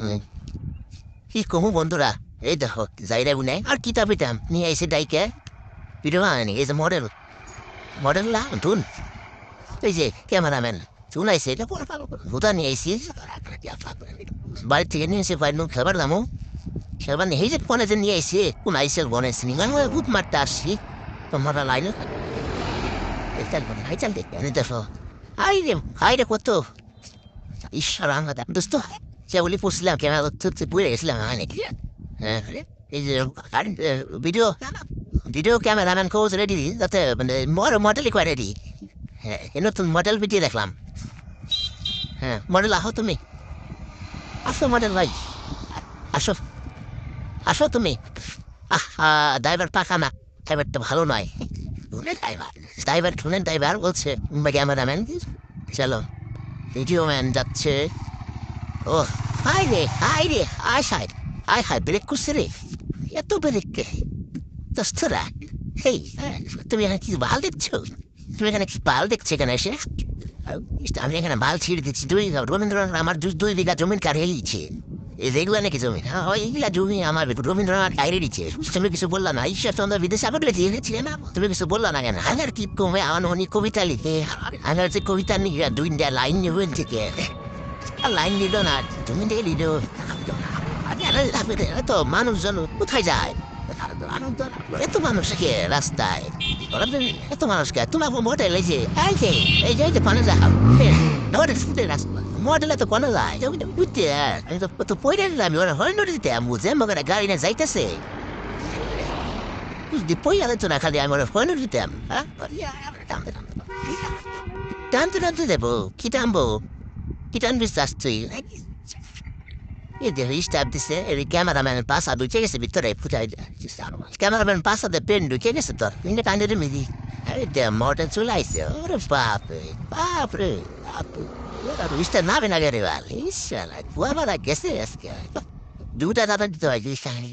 হুম। কি কমু বন্ধুরা, এই দেখো যাইরা বুনে আর কিতাব পিটাম নিয়ে আইসে ডাইকে ভিডিও বানানি এই যে মডেল লা ধুন এই যে ক্যামেরাম্যান চুন আইসে এটা পরে পাবো ভূতা নিয়ে আইসি বাড়ি থেকে নিয়ে এসে পাই নুন খাবার দামো খাবার নিয়ে এই যে ফোনে যে নিয়ে আইসে কোন আইসে বনেছি নিমান ভূত মারতে আসছি তোমারা লাইন এটা হাই চাল দেখতে দেখো হাই রে কত ঈশ্বর আমার দোস্ত সে বলি পড়ছিলাম ক্যামেরা পুড়ে গেছিলাম নাকি হ্যাঁ এই যে video video cameraman coach ready যাতে মানে মডেলই করে রেডি হ্যাঁ এ নতুন মডেল ভিডিও দেখলাম হ্যাঁ মডেল আহো তুমি আসো মডেল ভাই আসো আসো তুমি আহা ড্রাইভার পাকা না ড্রাইভারটা ভালো নয় শুনেন ড্রাইভার বলছে ক্যামেরাম্যান চলো ভিডিও ম্যান যাচ্ছে ও হাই রে আয় হায় ব্রেক করছে রে এত ব্রেক কে দোস্তরা হেই তুমি এখানে কি বাল দেখছো তুমি এখানে কি বাল দেখছো এখানে এসে আমি এখানে বাল ছিঁড়ে দিচ্ছি রবীন্দ্রনাথ আমার 2 বিঘা জমিন কাড়িয়ে দিচ্ছে এগুলা নাকি জমি হ্যাঁ এইগুলা জমি আমার রবীন্দ্রনাথ কাড়িয়ে দিচ্ছে তুমি কিছু বললা না ঈশ্বরচন্দ্র বিদ্যাসাগর লিখেছিলে না তুমি কিছু বললা না কেন আমার কি কমে আমার কবিতা লিখে আমার যে কবিতা নিয়ে 2 লাইন নেবেন থেকে লাইন নিল না তুমি দিয়ে নিল এত মানুষজন কোথায় যায় এত মানুষকে রাস্তায় এত মানুষকে তোমার মডেল এই যে এই যে পানে যাও মডেল এত কোন যায় বুঝতে আমি তো পড়ে দিলাম ওরা হয় নদীতে বুঝে মগে গাড়ি না যাইতেছে বুঝলি পই আলো তো না খালি আমি ওরা হয় নদীতাম হ্যাঁ টানতে দেবো কি টানবো কি টানবি চাস তুই Isto dice el cameraman pasa duce che si vittoria puta ci stanno. Il cameraman passa da pendu che ne sta. Quindi quando mi di de morte sull'aise. Ora papre. Ora visto nave na arrivare. Inshallah. Guarda che se esca. Duda da tanto agli stanno.